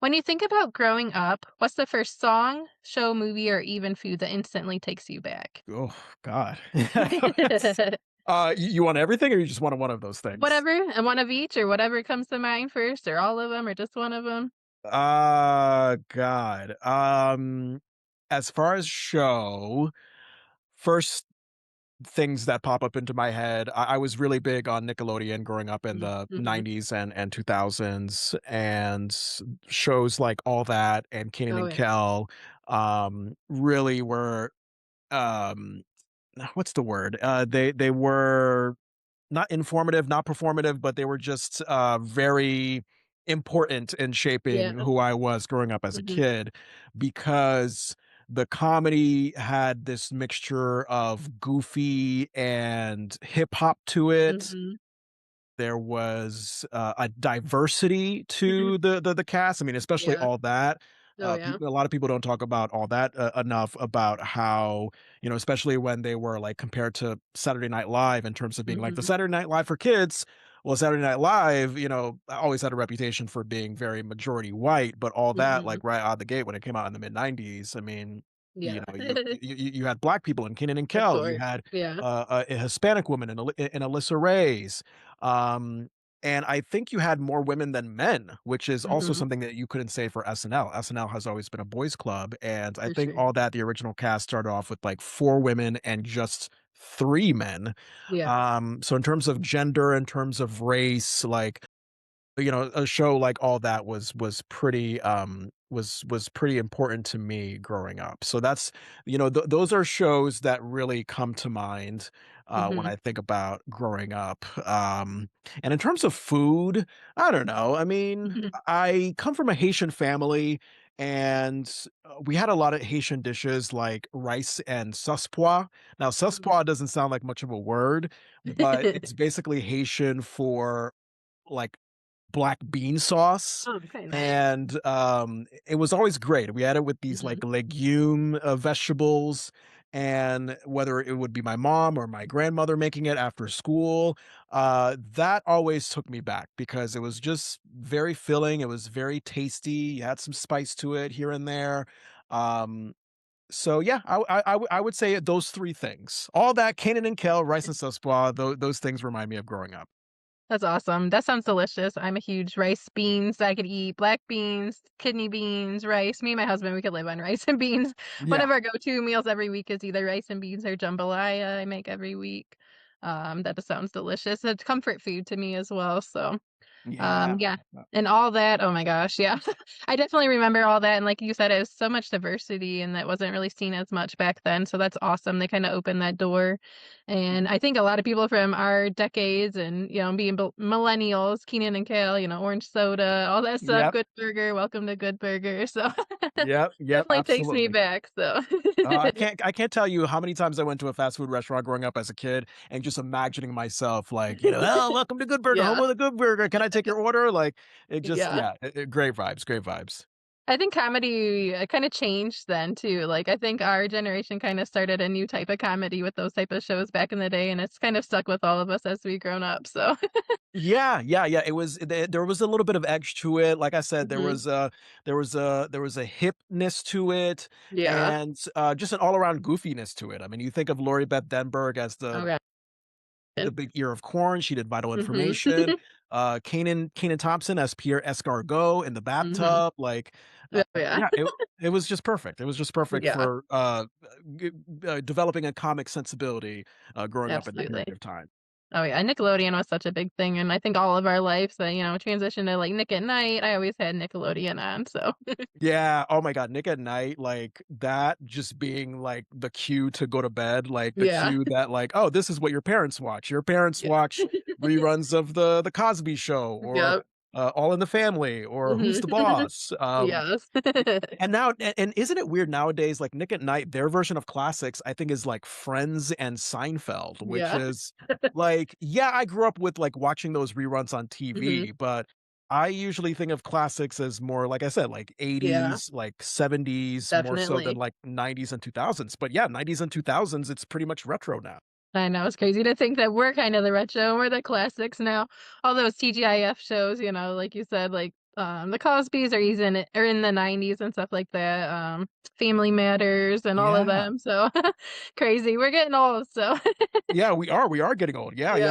When you think about growing up, what's the first song, show, movie, or even food that instantly takes you back? Oh, God. You want everything or you just want one of those things? Whatever, and one of each or whatever comes to mind first or all of them or just one of them. God. As far as show, first things that pop up into my head, I was really big on Nickelodeon growing up in the Mhm. 90s and 2000s, and shows like All That and Kenan Oh, and yeah. Kel, really were, um, what's the word? They were not informative, not performative, but they were just very important in Yeah. shaping who I was growing up as a Mhm. kid because the comedy had this mixture of goofy and hip hop to it. Mhm. There was, a diversity Mhm. to the cast. I mean, especially Yeah. All That. Oh, yeah. A lot of people don't talk about All That, enough about how, especially when they were, like, compared to Saturday Night Live in terms of being like the Mhm. Saturday Night Live for kids. Well, Saturday Night Live, always had a reputation for being very majority white, but All That, Mhm. like, right out the gate when it came out in the mid-90s, I mean, Yeah. you had black people in Kenan and Of Kel, you course. had, Yeah. a Hispanic woman in Alyssa Reyes, um, and I think you had more women than men, which is also Mhm. something that you couldn't say for SNL. SNL has always been a boys club, and I For think sure. All That, the original cast started off with like 4 women and just 3 men. Yeah. So in terms of gender, in terms of race, like, a show like All That was pretty important to me growing up. So that's, those are shows that really come to mind when Mhm. I think about growing up. And in terms of food, I don't know. I mean, Mhm. I come from a Haitian family, and we had a lot of Haitian dishes like rice and suspois. Now, Mhm. suspois doesn't sound like much of a word, but it's basically Haitian for like black bean sauce, Oh, okay, nice. and, it was always great. We had it with these, Mhm. like, legume, vegetables, and whether it would be my mom or my grandmother making it after school, that always took me back because it was just very filling, it was very tasty, you had some spice to it here and there, so yeah, I would say those 3 things. All That, Kanan and Kel, Rice and Suspoa, those things remind me of growing up. That's awesome. That sounds delicious. I'm a huge rice beans. I could eat black beans, kidney beans, rice. Me and my husband, we could live on rice and beans. One Yeah, of our go-to meals every week is either rice and beans or jambalaya I make every week. That just sounds delicious. It's comfort food to me as well. So yeah. yeah, and all that, oh my gosh, yeah. I definitely remember all that, and like you said, it was so much diversity, and that wasn't really seen as much back then, so that's awesome. They kinda opened that door, and I think a lot of people from our decades and, being millennials, Keenan and Kel, orange soda, all that stuff, Yep. Good Burger, welcome to Good Burger, so Yep, definitely takes me absolutely. back, so I can't tell you how many times I went to a fast food restaurant growing up as a kid and just imagining myself like, "Oh, welcome to Good Burger, home Yeah, of the Good Burger. Can I take your order?" Like, it just yeah. yeah, great vibes, great vibes. I think comedy, kinda changed then too, like, I think our generation kinda started a new type of comedy with those type of shows back in the day, and it's kind of stuck with all of us as we've grown up, so Yeah, yeah, yeah, it was there was a little bit of edge to it. Like I said, Mhm. there was a hipness to it Yeah. and, just an all-around goofiness to it. I mean, you think of Lori Beth Denberg as Okay. the big ear of corn. She did Vital Mhm. Information. Kanan Thompson as Pierre Escargot in the Mhm. bathtub. Like, Oh, yeah. yeah, it was just perfect. It was just perfect Yeah, for g- developing a comic sensibility growing up in that absolutely. period of time. Oh, yeah, Nickelodeon was such a big thing, and I think all of our lives that, transitioned to, like, Nick at Night, I always had Nickelodeon on, so Yeah. Oh my God. Nick at Night, like that just being like the cue to go to bed, like the Yeah. cue that like, oh, this is what your parents watch. Your parents Yeah. watch reruns of the Cosby Show or Yep. All in the Family or Who's Mhm. the Boss. Yes. And now and isn't it weird nowadays, like Nick at Night, their version of classics, I think is like Friends and Seinfeld, which Yeah. is like, yeah, I grew up with like watching those reruns on Mhm. TV, but I usually think of classics as more, like I said, like Yeah, 80s, like 70s, more so than definitely. like 90s and 2000s. But yeah, 90s and 2000s, it's pretty much retro now. I know, it's crazy to think that we're kind of the retro, we're the classics now. All those TGIF shows, like you said, like The Cosbys are in the '90s and stuff like that, Family Matters and all of Yeah. them, so crazy. We're getting old, so Yeah, we are getting old. Yeah, yeah. yeah.